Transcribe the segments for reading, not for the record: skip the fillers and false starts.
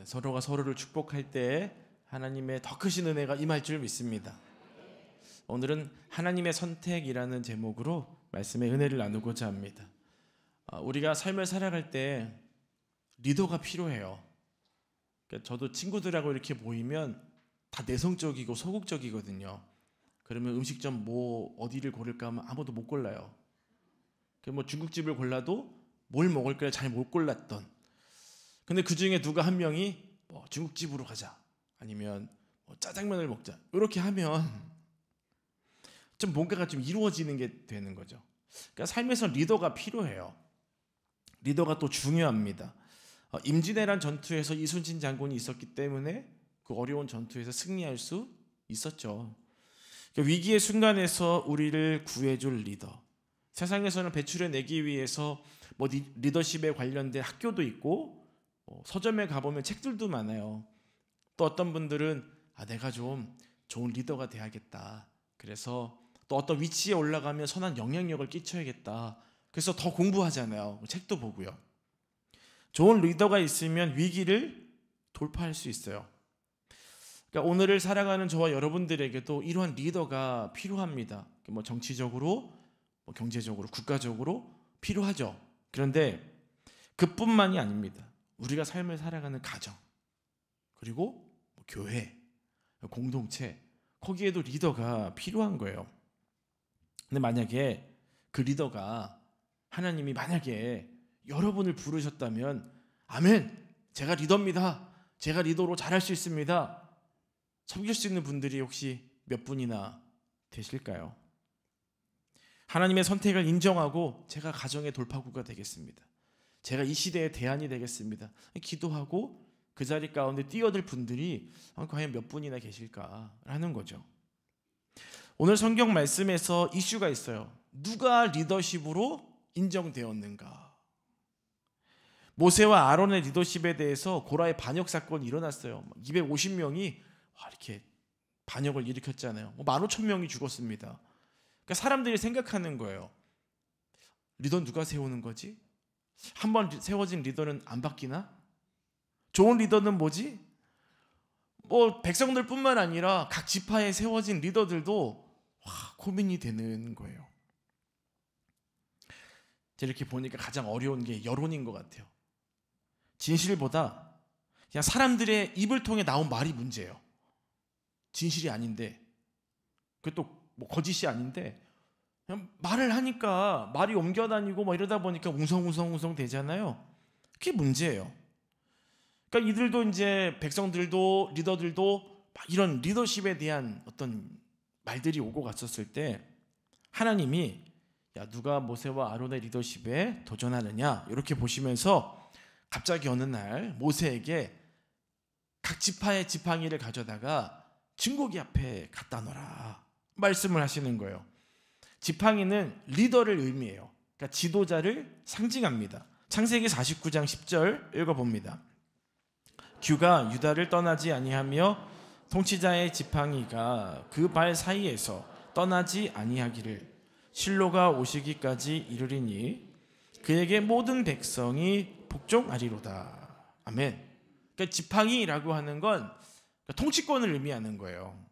서로가 서로를 축복할 때 하나님의 더 크신 은혜가 임할 줄 믿습니다. 오늘은 하나님의 선택이라는 제목으로 말씀의 은혜를 나누고자 합니다. 우리가 삶을 살아갈 때 리더가 필요해요. 그러니까 저도 친구들하고 이렇게 모이면 다 내성적이고 소극적이거든요. 그러면 음식점 어디를 고를까 하면 아무도 못 골라요. 중국집을 골라도 뭘 먹을까 잘 못 골랐던. 근데 그 중에 누가 한 명이 중국집으로 가자, 아니면 짜장면을 먹자, 이렇게 하면 좀 뭔가가 좀 이루어지는 게 되는 거죠. 그러니까 삶에서 리더가 필요해요. 리더가 또 중요합니다. 임진왜란 전투에서 이순신 장군이 있었기 때문에 그 어려운 전투에서 승리할 수 있었죠. 그러니까 위기의 순간에서 우리를 구해줄 리더. 세상에서는 배출해내기 위해서 리더십에 관련된 학교도 있고 서점에 가보면 책들도 많아요. 또 어떤 분들은 내가 좀 좋은 리더가 돼야겠다, 그래서 또 어떤 위치에 올라가면 선한 영향력을 끼쳐야겠다, 그래서 더 공부하잖아요. 책도 보고요. 좋은 리더가 있으면 위기를 돌파할 수 있어요. 그러니까 오늘을 살아가는 저와 여러분들에게도 이러한 리더가 필요합니다. 정치적으로, 경제적으로, 국가적으로 필요하죠. 그런데 그뿐만이 아닙니다. 우리가 삶을 살아가는 가정, 그리고 교회, 공동체, 거기에도 리더가 필요한 거예요. 근데 만약에 그 리더가 하나님이 만약에 여러분을 부르셨다면 아멘, 제가 리더입니다, 제가 리더로 잘할 수 있습니다, 섬길 수 있는 분들이 혹시 몇 분이나 되실까요? 하나님의 선택을 인정하고 제가 가정의 돌파구가 되겠습니다, 제가 이 시대의 대안이 되겠습니다, 기도하고 그 자리 가운데 뛰어들 분들이 과연 몇 분이나 계실까라는 거죠. 오늘 성경 말씀에서 이슈가 있어요. 누가 리더십으로 인정되었는가? 모세와 아론의 리더십에 대해서 고라의 반역 사건이 일어났어요. 250명이 이렇게 반역을 일으켰잖아요. 15,000명이 죽었습니다. 그러니까 사람들이 생각하는 거예요. 리더 누가 세우는 거지? 한번 세워진 리더는 안 바뀌나? 좋은 리더는 뭐지? 백성들뿐만 아니라 각 지파에 세워진 리더들도 고민이 되는 거예요. 이렇게 보니까 가장 어려운 게 여론인 것 같아요. 진실보다 그냥 사람들의 입을 통해 나온 말이 문제예요. 진실이 아닌데, 그것도 거짓이 아닌데 그냥 말을 하니까 말이 옮겨다니고 이러다 보니까 웅성웅성 되잖아요. 그게 문제예요. 그러니까 이들도 이제 백성들도 리더들도 이런 리더십에 대한 어떤 말들이 오고 갔었을 때 하나님이 누가 모세와 아론의 리더십에 도전하느냐 이렇게 보시면서 갑자기 어느 날 모세에게 각 지파의 지팡이를 가져다가 증거기 앞에 갖다 놓으라 말씀을 하시는 거예요. 지팡이는 리더를 의미해요. 그러니까 지도자를 상징합니다. 창세기 49장 10절 읽어봅니다. 규가 유다를 떠나지 아니하며 통치자의 지팡이가 그 발 사이에서 떠나지 아니하기를 실로가 오시기까지 이르리니 그에게 모든 백성이 복종하리로다. 아멘. 그러니까 지팡이라고 하는 건 통치권을 의미하는 거예요.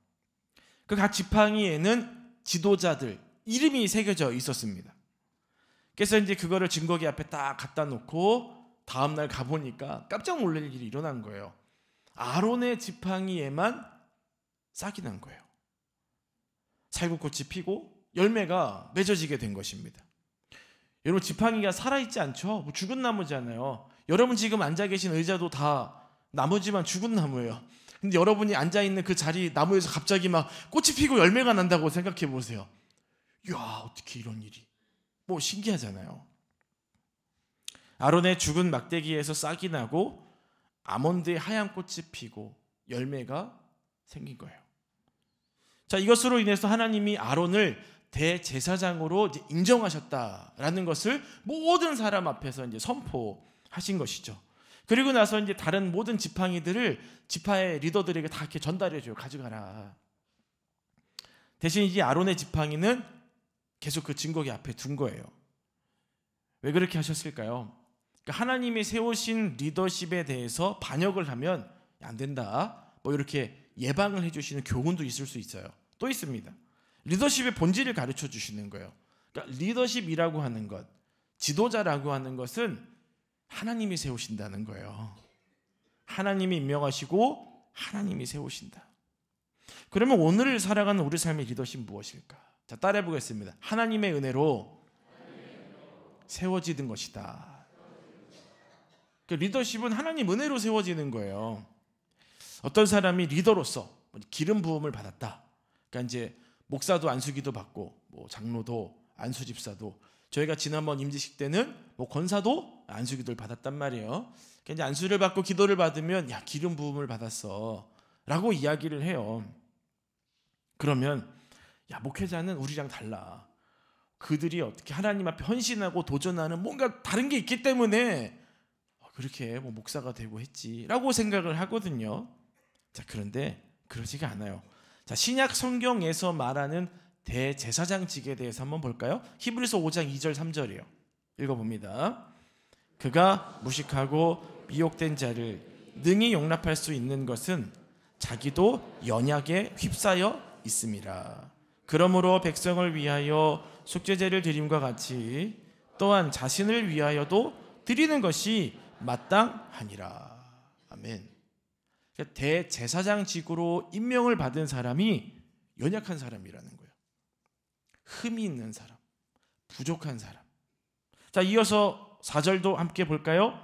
그 각 지팡이에는 지도자들 이름이 새겨져 있었습니다. 그래서 이제 그거를 증거기 앞에 딱 갖다 놓고 다음날 가보니까 깜짝 놀랄 일이 일어난 거예요. 아론의 지팡이에만 싹이 난 거예요. 살구꽃이 피고 열매가 맺어지게 된 것입니다. 여러분, 지팡이가 살아있지 않죠? 죽은 나무잖아요. 여러분 지금 앉아 계신 의자도 다 나무지만 죽은 나무예요. 근데 여러분이 앉아있는 그 자리 나무에서 갑자기 꽃이 피고 열매가 난다고 생각해 보세요. 이야, 어떻게 이런 일이. 신기하잖아요. 아론의 죽은 막대기에서 싹이 나고 아몬드의 하얀 꽃이 피고 열매가 생긴 거예요. 자, 이것으로 인해서 하나님이 아론을 대제사장으로 인정하셨다라는 것을 모든 사람 앞에서 선포하신 것이죠. 그리고 나서 다른 모든 지팡이들을 지파의 리더들에게 다 이렇게 전달해줘요. 가져가라. 대신 이제 아론의 지팡이는 계속 그 증거기 앞에 둔 거예요. 왜 그렇게 하셨을까요? 그러니까 하나님이 세우신 리더십에 대해서 반역을 하면 안 된다, 뭐 이렇게 예방을 해주시는 교훈도 있을 수 있어요. 또 있습니다. 리더십의 본질을 가르쳐 주시는 거예요. 그러니까 리더십이라고 하는 것, 지도자라고 하는 것은 하나님이 세우신다는 거예요. 하나님이 임명하시고 하나님이 세우신다. 그러면 오늘 살아가는 우리 삶의 리더십은 무엇일까? 자, 따라해 보겠습니다. 하나님의 은혜로 세워지는 것이다. 리더십은 하나님 은혜로 세워지는 거예요. 어떤 사람이 리더로서 기름 부음을 받았다. 그러니까 이제 목사도 안수기도 받고, 뭐 장로도 안수집사도, 저희가 지난번 임지식 때는 뭐 권사도 안수기도를 받았단 말이에요. 그러니까 이제 안수를 받고 기도를 받으면 야, 기름 부음을 받았어라고 이야기를 해요. 그러면 야, 목회자는 우리랑 달라. 그들이 어떻게 하나님 앞에 헌신하고 도전하는 뭔가 다른 게 있기 때문에 그렇게 뭐 목사가 되고 했지라고 생각을 하거든요. 자, 그런데 그러지가 않아요. 자, 신약 성경에서 말하는 대제사장직에 대해서 한번 볼까요? 히브리서 5장 2절 3절이에요. 읽어봅니다. 그가 무식하고 미혹된 자를 능히 용납할 수 있는 것은 자기도 연약에 휩싸여 있음이라. 그러므로 백성을 위하여 속죄제를 드림과 같이 또한 자신을 위하여도 드리는 것이 마땅하니라. 아멘. 대제사장직으로 임명을 받은 사람이 연약한 사람이라는 거예요. 흠이 있는 사람, 부족한 사람. 자, 이어서 4절도 함께 볼까요?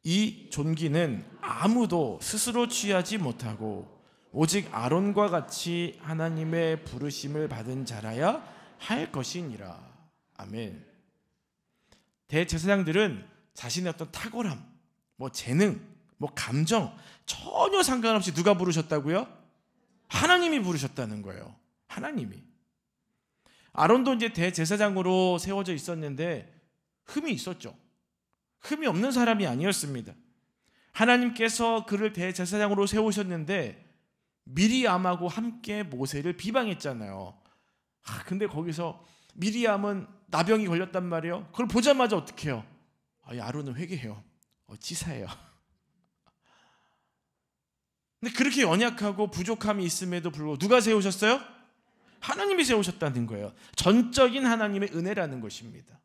이 존귀는 아무도 스스로 취하지 못하고 오직 아론과 같이 하나님의 부르심을 받은 자라야 할 것이니라. 아멘. 대제사장들은 자신의 어떤 탁월함, 뭐 재능, 뭐 감정 전혀 상관없이 누가 부르셨다고요? 하나님이 부르셨다는 거예요. 하나님이. 아론도 이제 대제사장으로 세워져 있었는데 흠이 있었죠. 흠이 없는 사람이 아니었습니다. 하나님께서 그를 대제사장으로 세우셨는데 미리암하고 함께 모세를 비방했잖아요. 근데 거기서 미리암은 나병이 걸렸단 말이에요. 그걸 보자마자 어떻게 해요? 아론은 회개해요. 치사해요. 근데 그렇게 연약하고 부족함이 있음에도 불구하고 누가 세우셨어요? 하나님이 세우셨다는 거예요. 전적인 하나님의 은혜라는 것입니다.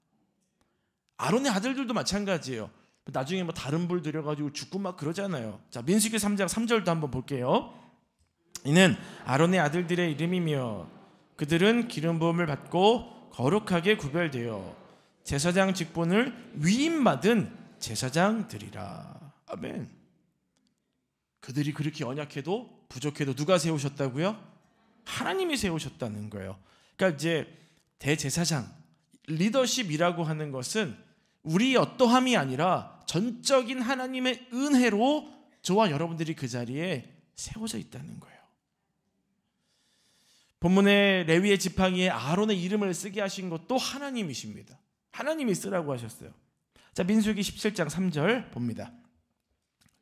아론의 아들들도 마찬가지예요. 나중에 뭐 다른 불 들여가지고 죽고 막 그러잖아요. 자, 민수기 3장 3절도 한번 볼게요. 이는 아론의 아들들의 이름이며 그들은 기름 부음을 받고 거룩하게 구별되어 제사장 직분을 위임받은 제사장들이라. 아멘. 그들이 그렇게 연약해도 부족해도 누가 세우셨다고요? 하나님이 세우셨다는 거예요. 그러니까 이제 대제사장, 리더십이라고 하는 것은 우리의 어떠함이 아니라 전적인 하나님의 은혜로 저와 여러분들이 그 자리에 세워져 있다는 거예요. 본문에 레위의 지팡이에 아론의 이름을 쓰게 하신 것도 하나님이십니다. 하나님이 쓰라고 하셨어요. 자, 민수기 17장 3절 봅니다.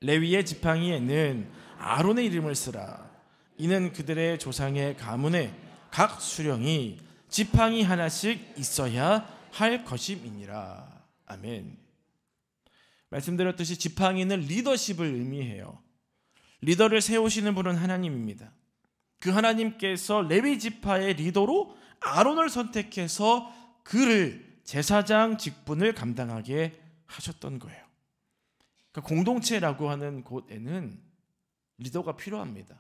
레위의 지팡이에는 아론의 이름을 쓰라. 이는 그들의 조상의 가문에 각 수령이 지팡이 하나씩 있어야 할 것임이니라. 아멘. 말씀드렸듯이 지팡이는 리더십을 의미해요. 리더를 세우시는 분은 하나님입니다. 그 하나님께서 레위 지파의 리더로 아론을 선택해서 그를 제사장 직분을 감당하게 하셨던 거예요. 그러니까 공동체라고 하는 곳에는 리더가 필요합니다.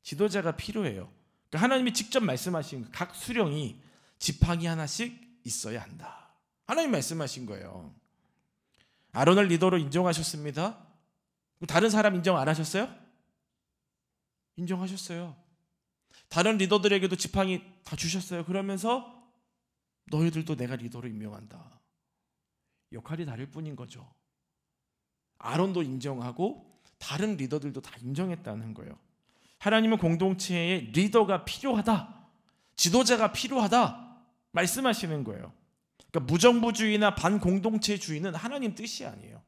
지도자가 필요해요. 그러니까 하나님이 직접 말씀하신 각 수령이 지팡이 하나씩 있어야 한다. 하나님 말씀하신 거예요. 아론을 리더로 인정하셨습니다. 다른 사람 인정 안 하셨어요? 인정하셨어요. 다른 리더들에게도 지팡이 다 주셨어요. 그러면서 너희들도 내가 리더로 임명한다. 역할이 다를 뿐인 거죠. 아론도 인정하고 다른 리더들도 다 인정했다는 거예요. 하나님은 공동체에 리더가 필요하다, 지도자가 필요하다 말씀하시는 거예요. 그러니까 무정부주의나 반공동체주의는 하나님 뜻이 아니에요.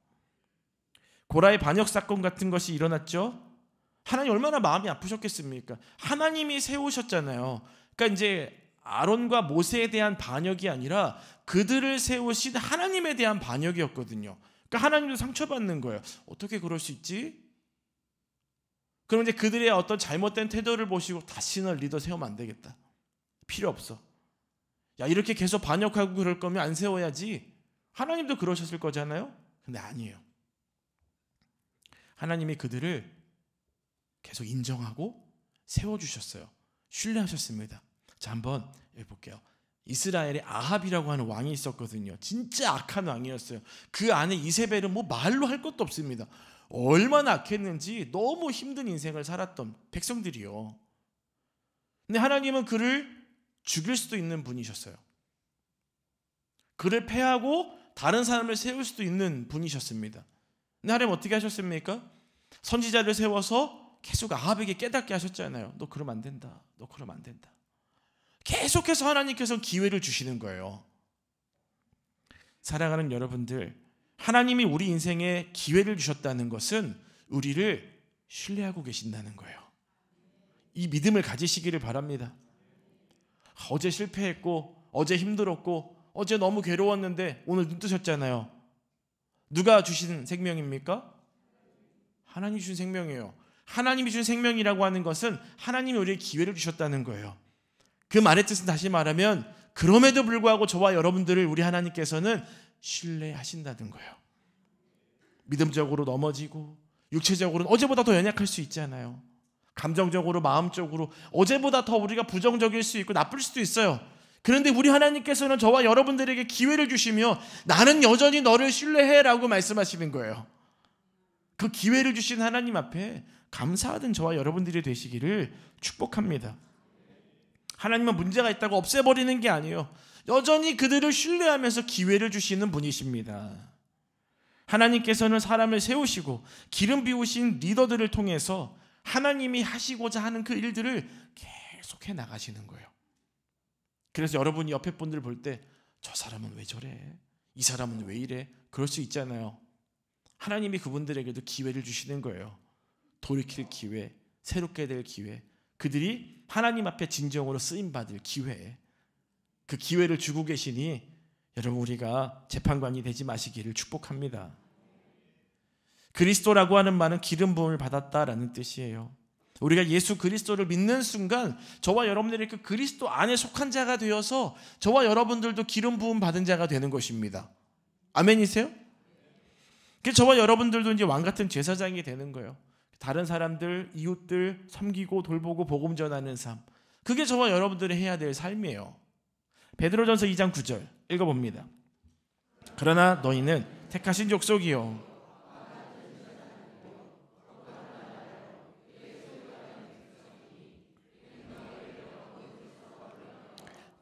고라의 반역 사건 같은 것이 일어났죠. 하나님 얼마나 마음이 아프셨겠습니까? 하나님이 세우셨잖아요. 그러니까 이제 아론과 모세에 대한 반역이 아니라 그들을 세우신 하나님에 대한 반역이었거든요. 그러니까 그러니까 하나님도 상처받는 거예요. 어떻게 그럴 수 있지? 그럼 이제 그들의 어떤 잘못된 태도를 보시고 다시는 리더 세우면 안 되겠다. 필요 없어. 야, 이렇게 계속 반역하고 그럴 거면 안 세워야지. 하나님도 그러셨을 거잖아요. 근데 아니에요. 하나님이 그들을 계속 인정하고 세워주셨어요. 신뢰하셨습니다. 자, 한번 볼게요. 이스라엘에 아합이라고 하는 왕이 있었거든요. 진짜 악한 왕이었어요. 그 안에 이세벨은 뭐 말로 할 것도 없습니다. 얼마나 악했는지 너무 힘든 인생을 살았던 백성들이요. 근데 하나님은 그를 죽일 수도 있는 분이셨어요. 그를 패하고 다른 사람을 세울 수도 있는 분이셨습니다. 근데 하나님 어떻게 하셨습니까? 선지자를 세워서 계속 아합에게 깨닫게 하셨잖아요. 너 그러면 안 된다. 너 그러면 안 된다. 계속해서 하나님께서 기회를 주시는 거예요. 사랑하는 여러분들, 하나님이 우리 인생에 기회를 주셨다는 것은 우리를 신뢰하고 계신다는 거예요. 이 믿음을 가지시기를 바랍니다. 어제 실패했고, 어제 힘들었고, 어제 너무 괴로웠는데 오늘 눈 뜨셨잖아요. 누가 주신 생명입니까? 하나님이 주신 생명이에요. 하나님이 주신 생명이라고 하는 것은 하나님이 우리에게 기회를 주셨다는 거예요. 그 말의 뜻은 다시 말하면 그럼에도 불구하고 저와 여러분들을 우리 하나님께서는 신뢰하신다는 거예요. 믿음적으로 넘어지고 육체적으로는 어제보다 더 연약할 수 있잖아요. 감정적으로 마음적으로 어제보다 더 우리가 부정적일 수 있고 나쁠 수도 있어요. 그런데 우리 하나님께서는 저와 여러분들에게 기회를 주시며 나는 여전히 너를 신뢰해라고 말씀하시는 거예요. 그 기회를 주신 하나님 앞에 감사하던 저와 여러분들이 되시기를 축복합니다. 하나님은 문제가 있다고 없애버리는 게 아니에요. 여전히 그들을 신뢰하면서 기회를 주시는 분이십니다. 하나님께서는 사람을 세우시고 기름 비우신 리더들을 통해서 하나님이 하시고자 하는 그 일들을 계속해 나가시는 거예요. 그래서 여러분이 옆에 분들 볼 때 저 사람은 왜 저래? 이 사람은 왜 이래? 그럴 수 있잖아요. 하나님이 그분들에게도 기회를 주시는 거예요. 돌이킬 기회, 새롭게 될 기회, 그들이 하나님 앞에 진정으로 쓰임받을 기회, 그 기회를 주고 계시니 여러분 우리가 재판관이 되지 마시기를 축복합니다. 그리스도라고 하는 말은 기름 부음을 받았다라는 뜻이에요. 우리가 예수 그리스도를 믿는 순간 저와 여러분들이 그 그리스도 안에 속한 자가 되어서 저와 여러분들도 기름 부음 받은 자가 되는 것입니다. 아멘이세요? 그래서 저와 여러분들도 이제 왕 같은 제사장이 되는 거예요. 다른 사람들, 이웃들 섬기고 돌보고 복음 전하는 삶, 그게 저와 여러분들이 해야 될 삶이에요. 베드로전서 2장 9절 읽어봅니다. 그러나 너희는 택하신 족속이요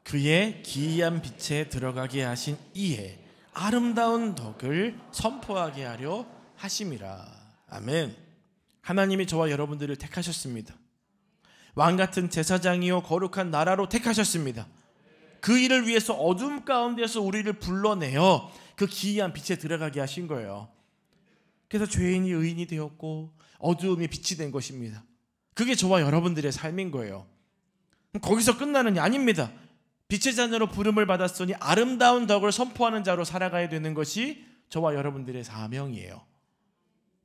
그의 기이한 빛에 들어가게 하신 이의 아름다운 덕을 선포하게 하려 하심이라. 아멘. 하나님이 저와 여러분들을 택하셨습니다. 왕같은 제사장이요 거룩한 나라로 택하셨습니다. 그 일을 위해서 어둠 가운데서 우리를 불러내어 그 기이한 빛에 들어가게 하신 거예요. 그래서 죄인이 의인이 되었고 어두움이 빛이 된 것입니다. 그게 저와 여러분들의 삶인 거예요. 거기서 끝나는 게 아닙니다. 빛의 자녀로 부름을 받았으니 아름다운 덕을 선포하는 자로 살아가야 되는 것이 저와 여러분들의 사명이에요.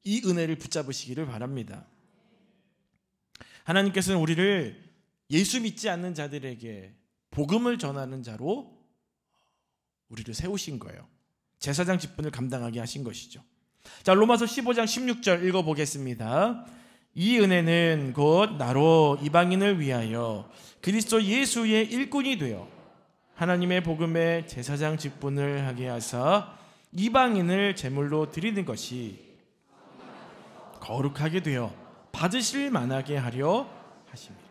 이 은혜를 붙잡으시기를 바랍니다. 하나님께서는 우리를 예수 믿지 않는 자들에게 복음을 전하는 자로 우리를 세우신 거예요. 제사장 직분을 감당하게 하신 것이죠. 자, 로마서 15장 16절 읽어보겠습니다. 이 은혜는 곧 나로 이방인을 위하여 그리스도 예수의 일꾼이 되어 하나님의 복음의 제사장 직분을 하게 하사 이방인을 제물로 드리는 것이 거룩하게 되어 받으실 만하게 하려 하십니다.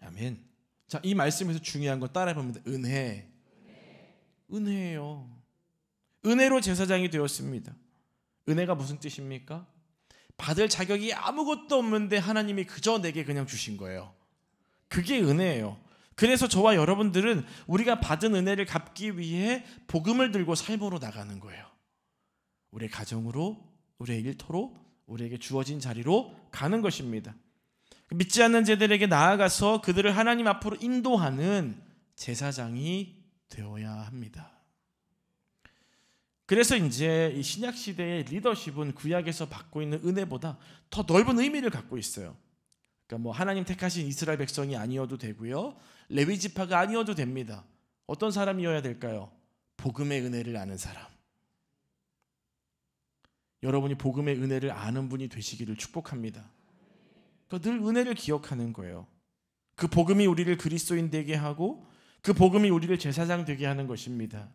아멘. 자, 이 말씀에서 중요한 거 따라해봅니다. 은혜. 은혜예요. 은혜로 제사장이 되었습니다. 은혜가 무슨 뜻입니까? 받을 자격이 아무것도 없는데 하나님이 그저 내게 그냥 주신 거예요. 그게 은혜예요. 그래서 저와 여러분들은 우리가 받은 은혜를 갚기 위해 복음을 들고 삶으로 나가는 거예요. 우리의 가정으로, 우리의 일터로, 우리에게 주어진 자리로 가는 것입니다. 믿지 않는 자들에게 나아가서 그들을 하나님 앞으로 인도하는 제사장이 되어야 합니다. 그래서 이제 이 신약 시대의 리더십은 구약에서 받고 있는 은혜보다 더 넓은 의미를 갖고 있어요. 그러니까 뭐 하나님 택하신 이스라엘 백성이 아니어도 되고요, 레위 지파가 아니어도 됩니다. 어떤 사람이어야 될까요? 복음의 은혜를 아는 사람. 여러분이 복음의 은혜를 아는 분이 되시기를 축복합니다. 늘 은혜를 기억하는 거예요. 그 복음이 우리를 그리스도인 되게 하고 그 복음이 우리를 제사장 되게 하는 것입니다.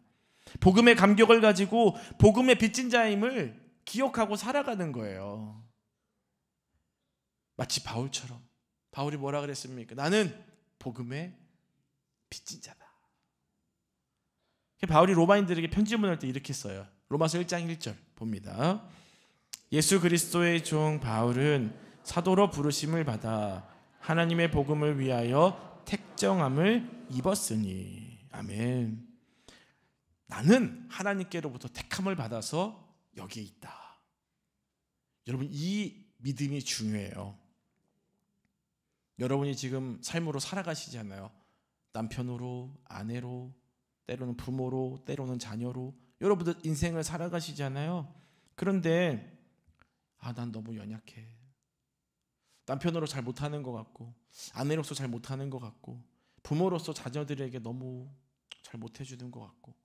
복음의 감격을 가지고 복음의 빚진 자임을 기억하고 살아가는 거예요. 마치 바울처럼. 바울이 뭐라 그랬습니까? 나는 복음의 빚진 자다. 바울이 로마인들에게 편지 보낼 때 이렇게 써요. 로마서 1장 1절 봅니다. 예수 그리스도의 종 바울은 사도로 부르심을 받아 하나님의 복음을 위하여 택정함을 입었으니. 아멘. 나는 하나님께로부터 택함을 받아서 여기에 있다. 여러분, 이 믿음이 중요해요. 여러분이 지금 삶으로 살아가시잖아요. 남편으로, 아내로, 때로는 부모로, 때로는 자녀로 여러분들 인생을 살아가시잖아요. 그런데 난 너무 연약해. 남편으로 잘 못하는 것 같고, 아내로서 잘 못하는 것 같고, 부모로서 자녀들에게 너무 잘 못해주는 것 같고,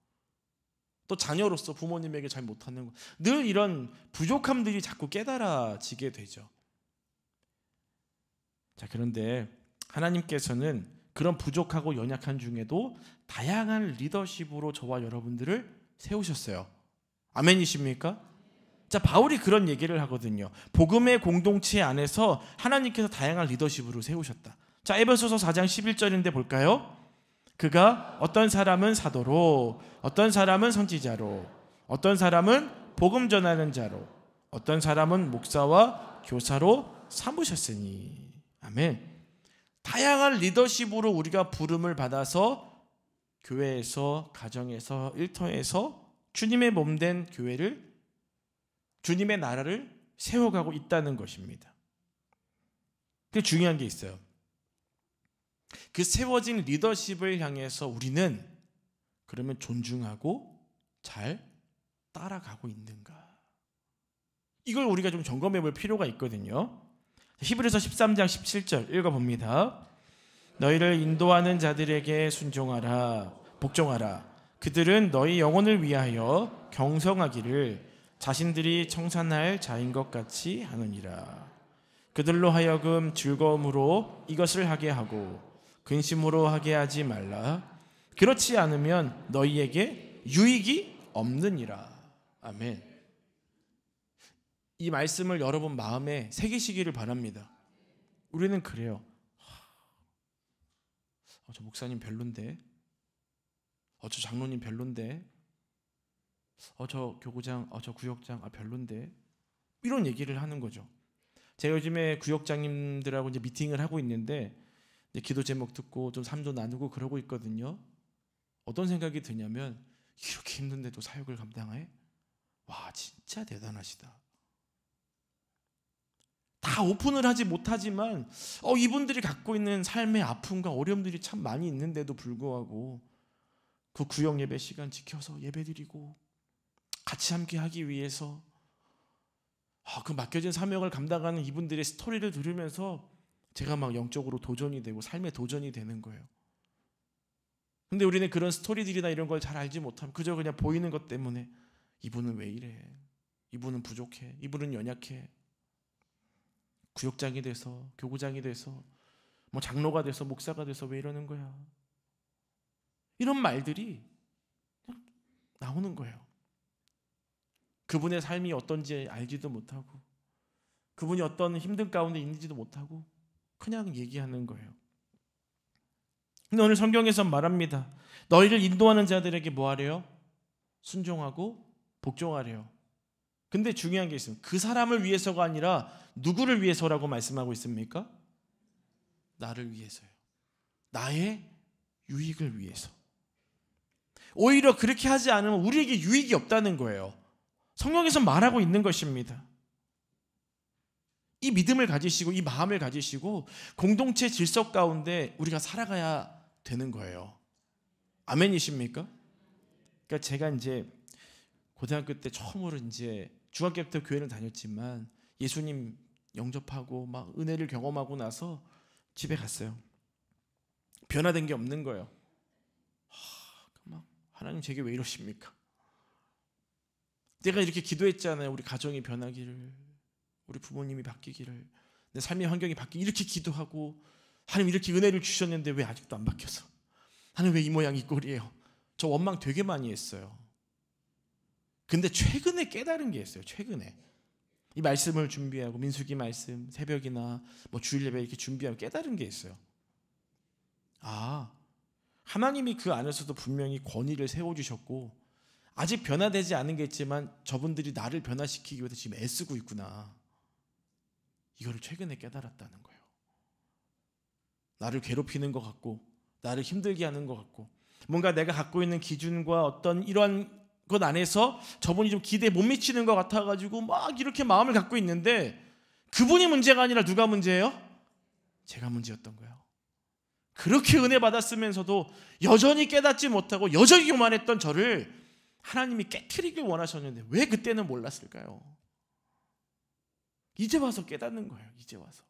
또 자녀로서 부모님에게 잘 못하는 것, 늘 이런 부족함들이 자꾸 깨달아지게 되죠. 자, 그런데 하나님께서는 그런 부족하고 연약한 중에도 다양한 리더십으로 저와 여러분들을 세우셨어요. 아멘이십니까? 자, 바울이 그런 얘기를 하거든요. 복음의 공동체 안에서 하나님께서 다양한 리더십으로 세우셨다. 자, 에베소서 4장 11절인데 볼까요? 그가 어떤 사람은 사도로, 어떤 사람은 선지자로, 어떤 사람은 복음 전하는 자로, 어떤 사람은 목사와 교사로 삼으셨으니. 아멘. 다양한 리더십으로 우리가 부름을 받아서 교회에서, 가정에서, 일터에서 주님의 몸된 교회를, 주님의 나라를 세워가고 있다는 것입니다. 그게 중요한 게 있어요. 그 세워진 리더십을 향해서 우리는 그러면 존중하고 잘 따라가고 있는가? 이걸 우리가 좀 점검해 볼 필요가 있거든요. 히브리서 13장 17절 읽어봅니다. 너희를 인도하는 자들에게 순종하라, 복종하라. 그들은 너희 영혼을 위하여 경성하기를 자신들이 청산할 자인 것 같이 하느니라. 그들로 하여금 즐거움으로 이것을 하게 하고 근심으로 하게 하지 말라. 그렇지 않으면 너희에게 유익이 없느니라. 아멘. 이 말씀을 여러분 마음에 새기시기를 바랍니다. 우리는 그래요. 저 목사님 별론데, 저 장로님 별론데, 저 교구장, 저 구역장 별론데, 이런 얘기를 하는 거죠. 제가 요즘에 구역장님들하고 이제 미팅을 하고 있는데 이제 기도 제목 듣고 좀 삶도 나누고 그러고 있거든요. 어떤 생각이 드냐면, 이렇게 힘든데도 사역을 감당해? 와, 진짜 대단하시다. 다 오픈을 하지 못하지만 이분들이 갖고 있는 삶의 아픔과 어려움들이 참 많이 있는데도 불구하고 그 구역 예배 시간 지켜서 예배드리고 같이 함께 하기 위해서 그 맡겨진 사명을 감당하는 이분들의 스토리를 들으면서 제가 막 영적으로 도전이 되고 삶의 도전이 되는 거예요. 근데 우리는 그런 스토리들이나 이런 걸 잘 알지 못하면 그저 그냥 보이는 것 때문에 이분은 왜 이래? 이분은 부족해. 이분은 연약해. 구역장이 돼서, 교구장이 돼서, 뭐 장로가 돼서, 목사가 돼서 왜 이러는 거야? 이런 말들이 그냥 나오는 거예요. 그분의 삶이 어떤지 알지도 못하고, 그분이 어떤 힘든 가운데 있는지도 못하고 그냥 얘기하는 거예요. 근데 오늘 성경에서 말합니다. 너희를 인도하는 자들에게 뭐 하래요? 순종하고 복종하래요. 근데 중요한 게 있습니다. 그 사람을 위해서가 아니라 누구를 위해서라고 말씀하고 있습니까? 나를 위해서요. 나의 유익을 위해서. 오히려 그렇게 하지 않으면 우리에게 유익이 없다는 거예요. 성경에서 말하고 있는 것입니다. 이 믿음을 가지시고 이 마음을 가지시고 공동체 질서 가운데 우리가 살아가야 되는 거예요. 아멘이십니까? 그러니까 제가 이제 고등학교 때 처음으로 이제 중학교 때부터 교회를 다녔지만 예수님 영접하고 막 은혜를 경험하고 나서 집에 갔어요. 변화된 게 없는 거예요. 막 하나님 제게 왜 이러십니까? 내가 이렇게 기도했잖아요. 우리 가정이 변하기를, 우리 부모님이 바뀌기를, 내 삶의 환경이 바뀌기, 이렇게 기도하고 하나님 이렇게 은혜를 주셨는데 왜 아직도 안 바뀌어서, 하나님 왜 이 모양 이 꼴이에요? 저 원망 되게 많이 했어요. 근데 최근에 깨달은 게 있어요. 최근에 이 말씀을 준비하고 민수기 말씀 새벽이나 뭐 주일 예배 이렇게 준비하고 깨달은 게 있어요. 하나님이 그 안에서도 분명히 권위를 세워주셨고 아직 변화되지 않은 게 있지만 저분들이 나를 변화시키기 위해서 지금 애쓰고 있구나. 이거를 최근에 깨달았다는 거예요. 나를 괴롭히는 것 같고 나를 힘들게 하는 것 같고 뭔가 내가 갖고 있는 기준과 어떤 이러한 것 안에서 저분이 좀 기대에 못 미치는 것 같아가지고 막 이렇게 마음을 갖고 있는데 그분이 문제가 아니라 누가 문제예요? 제가 문제였던 거예요. 그렇게 은혜 받았으면서도 여전히 깨닫지 못하고 여전히 교만했던 저를 하나님이 깨트리길 원하셨는데 왜 그때는 몰랐을까요? 이제 와서 깨닫는 거예요. 이제 와서.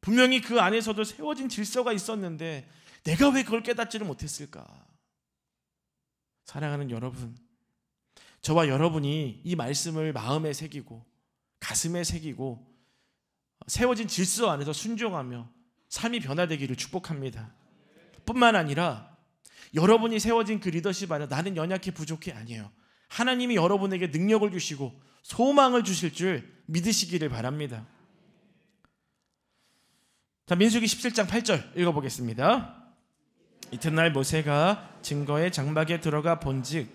분명히 그 안에서도 세워진 질서가 있었는데 내가 왜 그걸 깨닫지를 못했을까? 사랑하는 여러분, 저와 여러분이 이 말씀을 마음에 새기고 가슴에 새기고 세워진 질서 안에서 순종하며 삶이 변화되기를 축복합니다. 뿐만 아니라 여러분이 세워진 그 리더십 안에 나는 연약해 부족해 아니에요. 하나님이 여러분에게 능력을 주시고 소망을 주실 줄 믿으시기를 바랍니다. 자, 민수기 17장 8절 읽어보겠습니다. 이튿날 모세가 증거의 장막에 들어가 본즉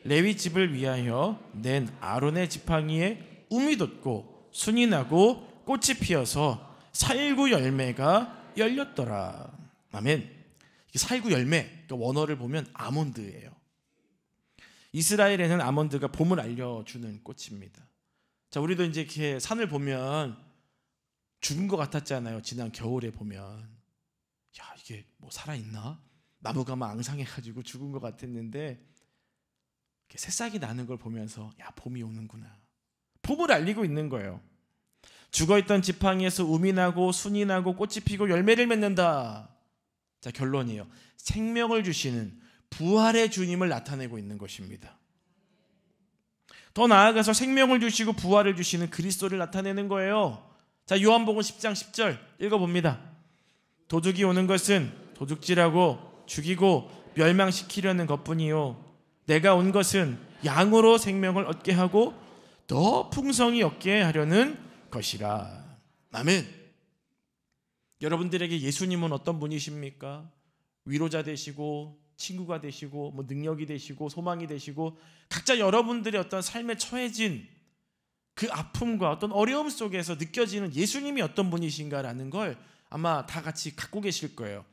레위 집을 위하여 낸 아론의 지팡이에 움이 돋고 순이 나고 꽃이 피어서 살구 열매가 열렸더라. 아멘. 살구 열매, 그러니까 원어를 보면 아몬드예요. 이스라엘에는 아몬드가 봄을 알려주는 꽃입니다. 자, 우리도 이제 이렇게 산을 보면 죽은 것 같았잖아요. 지난 겨울에 보면 야, 이게 뭐 살아있나? 나무가 막 앙상해가지고 죽은 것 같았는데 새싹이 나는 걸 보면서 야, 봄이 오는구나. 봄을 알리고 있는 거예요. 죽어있던 지팡이에서 움이 나고 순이 나고 꽃이 피고 열매를 맺는다. 자, 결론이에요. 생명을 주시는 부활의 주님을 나타내고 있는 것입니다. 더 나아가서 생명을 주시고 부활을 주시는 그리스도를 나타내는 거예요. 자, 요한복음 10장 10절 읽어봅니다. 도둑이 오는 것은 도둑질하고 죽이고 멸망시키려는 것뿐이요 내가 온 것은 양으로 생명을 얻게 하고 더 풍성히 얻게 하려는 것이라. 아멘. 여러분들에게 예수님은 어떤 분이십니까? 위로자 되시고 친구가 되시고 뭐 능력이 되시고 소망이 되시고 각자 여러분들의 어떤 삶에 처해진 그 아픔과 어떤 어려움 속에서 느껴지는 예수님이 어떤 분이신가라는 걸 아마 다 같이 갖고 계실 거예요.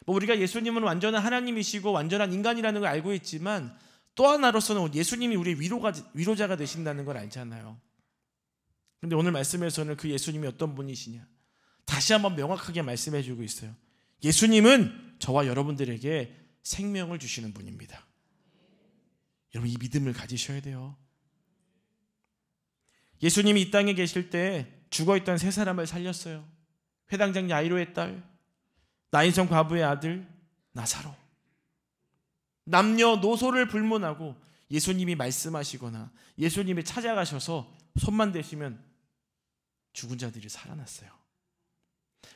뭐 우리가 예수님은 완전한 하나님이시고 완전한 인간이라는 걸 알고 있지만 또 하나로서는 예수님이 우리의 위로자가 되신다는 걸 알잖아요. 그런데 오늘 말씀에서는 그 예수님이 어떤 분이시냐 다시 한번 명확하게 말씀해 주고 있어요. 예수님은 저와 여러분들에게 생명을 주시는 분입니다. 여러분 이 믿음을 가지셔야 돼요. 예수님이 이 땅에 계실 때 죽어있던 세 사람을 살렸어요. 회당장 야이로의 딸, 나인성 과부의 아들 나사로. 남녀노소를 불문하고 예수님이 말씀하시거나 예수님이 찾아가셔서 손만 대시면 죽은 자들이 살아났어요.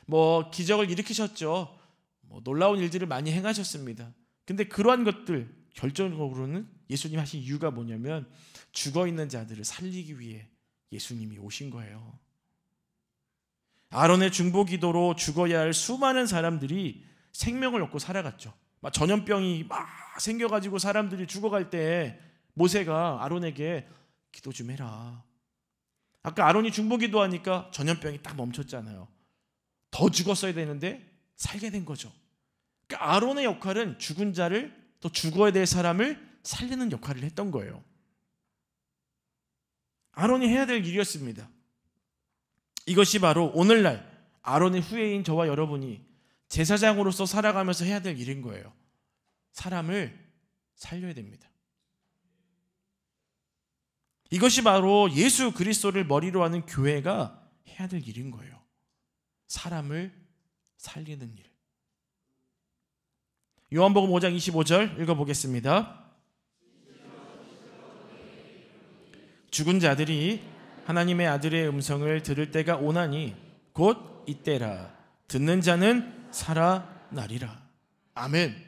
뭐 기적을 일으키셨죠. 뭐 놀라운 일들을 많이 행하셨습니다. 근데 그러한 것들 결정적으로는 예수님 하신 이유가 뭐냐면 죽어있는 자들을 살리기 위해 예수님이 오신 거예요. 아론의 중보기도로 죽어야 할 수많은 사람들이 생명을 얻고 살아갔죠. 막 전염병이 막 생겨가지고 사람들이 죽어갈 때 모세가 아론에게 기도 좀 해라. 아까 아론이 중보기도하니까 전염병이 딱 멈췄잖아요. 더 죽었어야 되는데 살게 된 거죠. 그러니까 아론의 역할은 죽은 자를 또 죽어야 될 사람을 살리는 역할을 했던 거예요. 아론이 해야 될 일이었습니다. 이것이 바로 오늘날 아론의 후예인 저와 여러분이 제사장으로서 살아가면서 해야 될 일인 거예요. 사람을 살려야 됩니다. 이것이 바로 예수 그리스도를 머리로 하는 교회가 해야 될 일인 거예요. 사람을 살리는 일. 요한복음 5장 25절 읽어보겠습니다. 죽은 자들이 하나님의 아들의 음성을 들을 때가 오나니 곧 이때라. 듣는 자는 살아나리라. 아멘.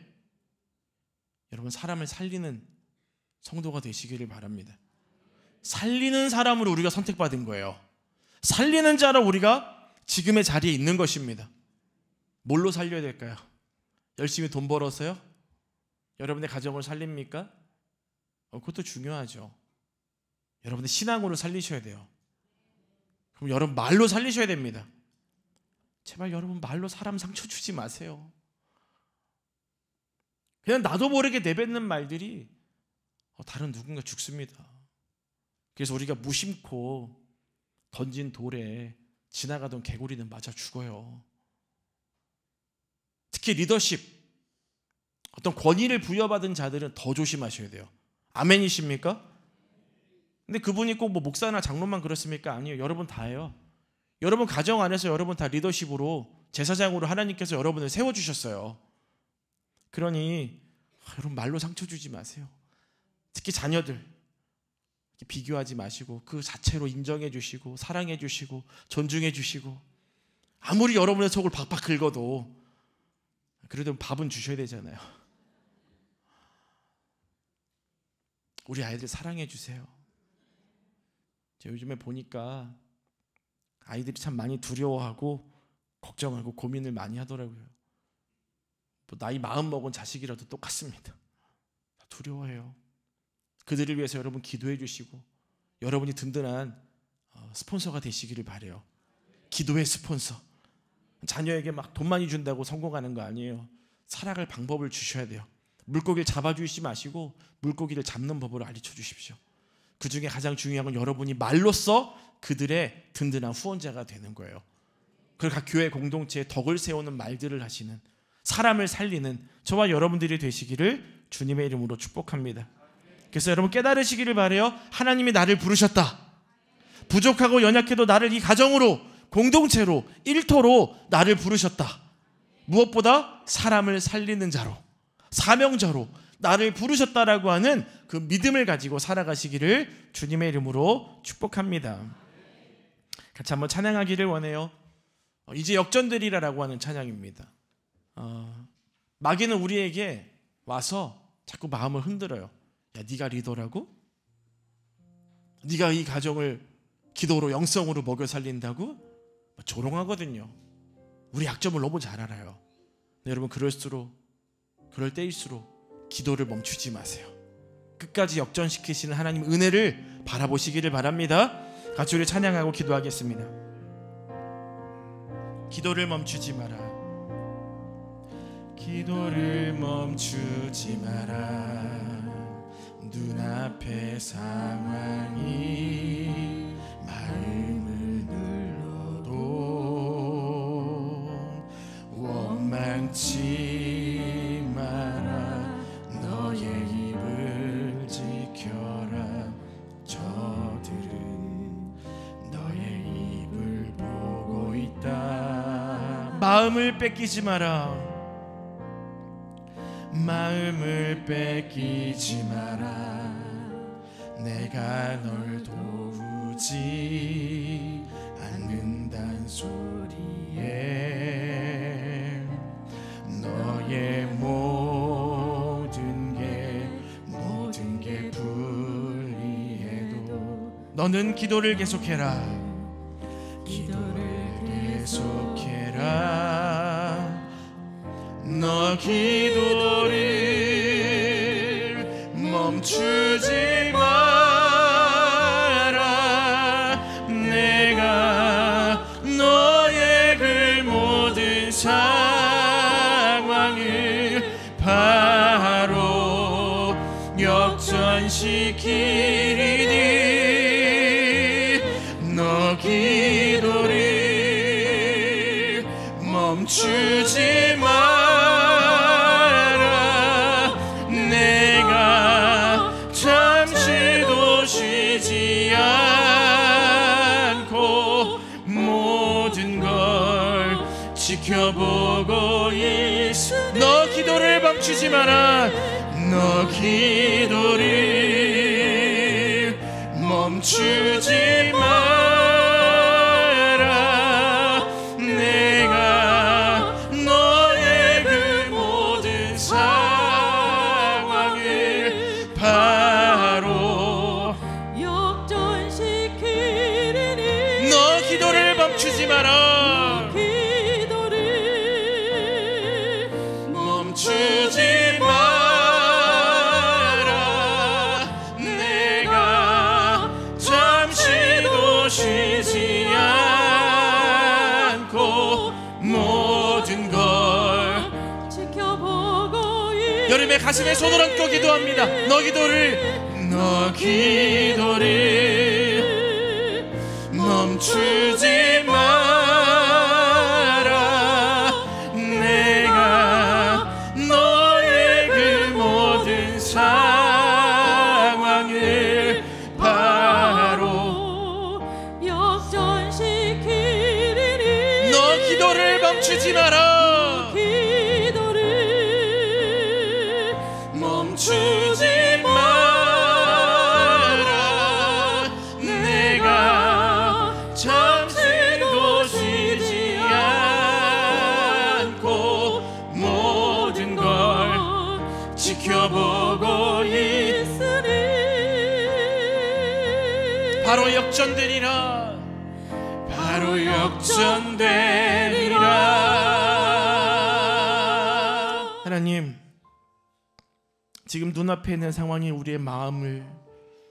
여러분, 사람을 살리는 성도가 되시기를 바랍니다. 살리는 사람으로 우리가 선택받은 거예요. 살리는 자로 우리가 지금의 자리에 있는 것입니다. 뭘로 살려야 될까요? 열심히 돈 벌어서요? 여러분의 가정을 살립니까? 그것도 중요하죠. 여러분의 신앙으로 살리셔야 돼요. 그럼 여러분 말로 살리셔야 됩니다. 제발 여러분 말로 사람 상처 주지 마세요. 그냥 나도 모르게 내뱉는 말들이 다른 누군가 죽습니다. 그래서 우리가 무심코 던진 돌에 지나가던 개구리는 맞아 죽어요. 특히 리더십, 어떤 권위를 부여받은 자들은 더 조심하셔야 돼요. 아멘이십니까? 근데 그분이 꼭 뭐 목사나 장로만 그렇습니까? 아니에요. 여러분 다예요. 여러분 가정 안에서 여러분 다 리더십으로, 제사장으로 하나님께서 여러분을 세워주셨어요. 그러니 여러분 말로 상처 주지 마세요. 특히 자녀들 비교하지 마시고 그 자체로 인정해 주시고 사랑해 주시고 존중해 주시고, 아무리 여러분의 속을 박박 긁어도 그래도 밥은 주셔야 되잖아요. 우리 아이들 사랑해 주세요. 제가 요즘에 보니까 아이들이 참 많이 두려워하고 걱정하고 고민을 많이 하더라고요. 나이 마음 먹은 자식이라도 똑같습니다. 두려워해요. 그들을 위해서 여러분 기도해 주시고 여러분이 든든한 스폰서가 되시기를 바라요. 기도의 스폰서. 자녀에게 막 돈 많이 준다고 성공하는 거 아니에요. 살아갈 방법을 주셔야 돼요. 물고기를 잡아주시지 마시고 물고기를 잡는 법을 알려줘 주십시오. 그 중에 가장 중요한 건 여러분이 말로써 그들의 든든한 후원자가 되는 거예요. 그리고 각 교회 공동체에 덕을 세우는 말들을 하시는, 사람을 살리는 저와 여러분들이 되시기를 주님의 이름으로 축복합니다. 그래서 여러분 깨달으시기를 바라요. 하나님이 나를 부르셨다. 부족하고 연약해도 나를 이 가정으로, 공동체로, 일터로 나를 부르셨다. 무엇보다 사람을 살리는 자로, 사명자로 나를 부르셨다라고 하는 그 믿음을 가지고 살아가시기를 주님의 이름으로 축복합니다. 같이 한번 찬양하기를 원해요. 이제 역전되리라라고 하는 찬양입니다. 마귀는 우리에게 와서 자꾸 마음을 흔들어요. 야, 네가 리더라고? 네가 이 가정을 기도로, 영성으로 먹여 살린다고? 조롱하거든요. 우리 약점을 너무 잘 알아요. 여러분 그럴 때일수록 기도를 멈추지 마세요. 끝까지 역전시키시는 하나님 은혜를 바라보시기를 바랍니다. 같이 우리 찬양하고 기도하겠습니다. 기도를 멈추지 마라. 기도를 멈추지 마라. 눈앞의 상황이 마음을 눌러도 원망치 마라. 너의 입을 지켜라. 저들은 너의 입을 보고 있다. 마음을 뺏기지 마라. 마음을 뺏기지 마라. 내가 널 도우지 않는단 소리에 너의 모든 게 불리해도 너는 기도를 계속해라. 기도를 계속해라. 너 기도를 멈추지 마라. 내가 너의 그 모든 상황을 바로 역전시키리니 너 기도를 멈추지 마라. 내가 잠시도 쉬지 지켜보고 있으니 너 기도를 멈추지 마라. 너 기도를 멈추지 마라. 내가 너의 그 모든 상황을 바로 역전시키리니 너 기도를 멈추지 마라. 기도를 멈추지 마라. 내가 잠시도 쉬지 않고 모든 걸 지켜보고 여름에 가슴에 손을 얹고 기도합니다. 너 기도를 멈추지 마라. 내가 너의 그 모든 상황을 바로 역전시키리니 너 기도를 멈추지 마라. 기도를 멈추지 마라. 내가 잠시도 쉬지 않고 모든 걸 지켜보고 있으니 바로 역전되리라. 바로 역전되리라. 하나님, 지금 눈앞에 있는 상황이 우리의 마음을,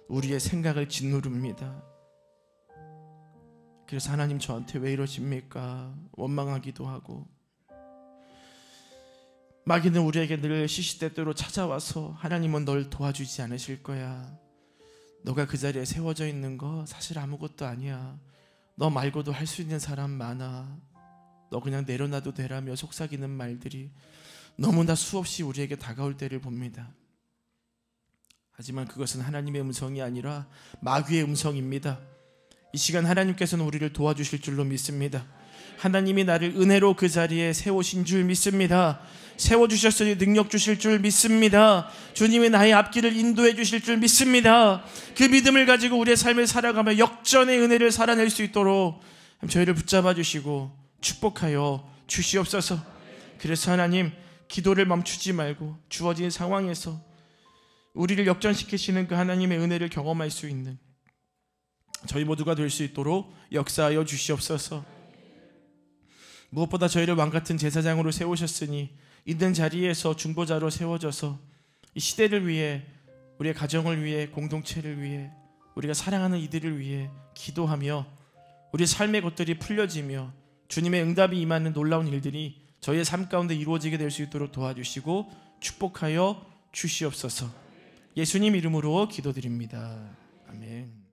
우리의 생각을 짓누릅니다. 그래서 하나님, 저한테 왜 이러십니까? 원망하기도 하고, 마귀는 우리에게 늘 시시때때로 찾아와서 하나님은 널 도와주지 않으실 거야. 너가 그 자리에 세워져 있는 거 사실 아무것도 아니야. 너 말고도 할 수 있는 사람 많아. 너 그냥 내려놔도 되라며 속삭이는 말들이 너무나 수없이 우리에게 다가올 때를 봅니다. 하지만 그것은 하나님의 음성이 아니라 마귀의 음성입니다. 이 시간 하나님께서는 우리를 도와주실 줄로 믿습니다. 하나님이 나를 은혜로 그 자리에 세우신 줄 믿습니다. 세워주셨으니 능력 주실 줄 믿습니다. 주님이 나의 앞길을 인도해 주실 줄 믿습니다. 그 믿음을 가지고 우리의 삶을 살아가며 역전의 은혜를 살아낼 수 있도록 저희를 붙잡아 주시고 축복하여 주시옵소서. 그래서 하나님, 기도를 멈추지 말고 주어진 상황에서 우리를 역전시키시는 그 하나님의 은혜를 경험할 수 있는 저희 모두가 될 수 있도록 역사하여 주시옵소서. 무엇보다 저희를 왕같은 제사장으로 세우셨으니 있는 자리에서 중보자로 세워져서 이 시대를 위해, 우리의 가정을 위해, 공동체를 위해, 우리가 사랑하는 이들을 위해 기도하며 우리 삶의 것들이 풀려지며 주님의 응답이 임하는 놀라운 일들이 저희의 삶 가운데 이루어지게 될 수 있도록 도와주시고 축복하여 주시옵소서. 예수님 이름으로 기도드립니다. 아멘.